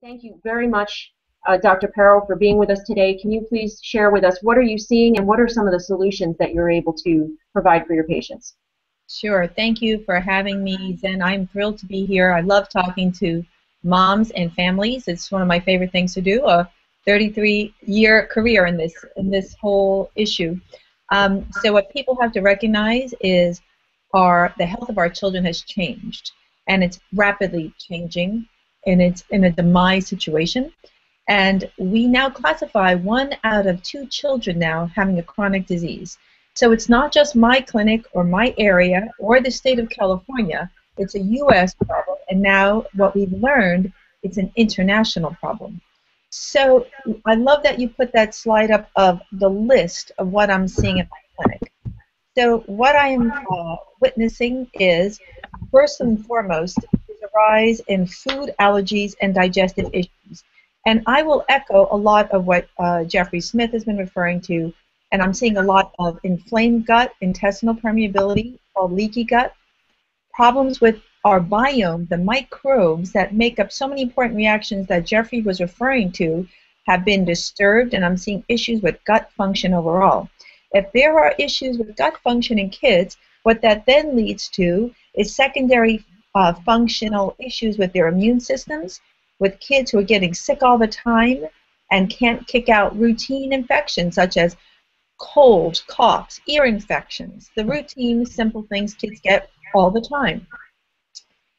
Thank you very much, Dr. Perro, for being with us today. Can you please share with us what are you seeing and what are some of the solutions that you're able to provide for your patients? Sure. Thank you for having me, Zen. I'm thrilled to be here. I love talking to moms and families. It's one of my favorite things to do. A 33-year career in this whole issue. So what people have to recognize is the health of our children has changed, and it's rapidly changing, and it's in a demise situation. And we now classify 1 out of 2 children now having a chronic disease. So it's not just my clinic or my area or the state of California. It's a U.S. problem, and now what we've learned, it's an international problem. So I love that you put that slide up of the list of what I'm seeing in my clinic. So what I am witnessing is, first and foremost, is a rise in food allergies and digestive issues. And I will echo a lot of what Jeffrey Smith has been referring to, and I'm seeing a lot of inflamed gut, intestinal permeability, called leaky gut, problems with our biome, the microbes that make up so many important reactions that Jeffrey was referring to have been disturbed, and I'm seeing issues with gut function overall. If there are issues with gut function in kids, what that then leads to is secondary functional issues with their immune systems, with kids who are getting sick all the time and can't kick out routine infections such as colds, coughs, ear infections, the routine simple things kids get all the time.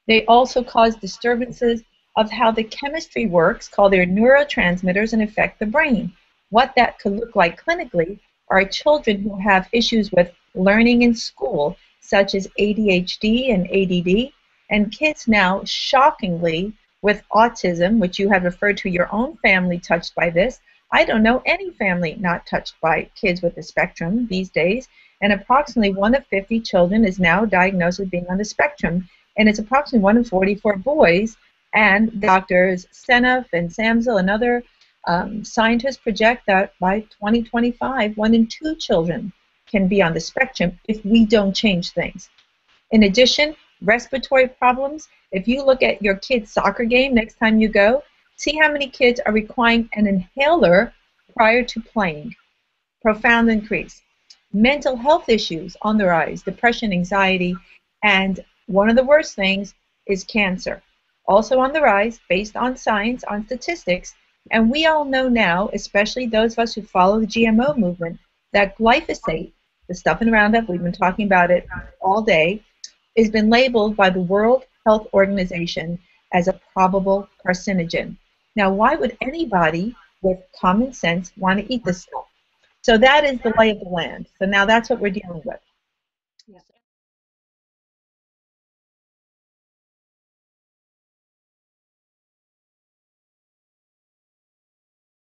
They also cause disturbances of how the chemistry works, called their neurotransmitters, and affect the brain. What that could look like clinically are children who have issues with learning in school, such as ADHD and ADD, and kids now, shockingly, with autism, which you have referred to your own family touched by this. I don't know any family not touched by kids with the spectrum these days, and approximately 1 of 50 children is now diagnosed with being on the spectrum, and it's approximately 1 in 44 boys, and Doctors Seneff and Samsel and other scientists project that by 2025, 1 in 2 children can be on the spectrum if we don't change things. In addition, respiratory problems. If you look at your kid's soccer game next time you go, see how many kids are requiring an inhaler prior to playing. Profound increase. Mental health issues on the rise, depression, anxiety, and one of the worst things is cancer. Also on the rise, based on science, on statistics, and we all know now, especially those of us who follow the GMO movement, that glyphosate, the stuff in Roundup, we've been talking about it all day, has been labeled by the World Health Organization as a probable carcinogen. Now, why would anybody with common sense want to eat this stuff? So that is the lay of the land. So now that's what we're dealing with. Yes.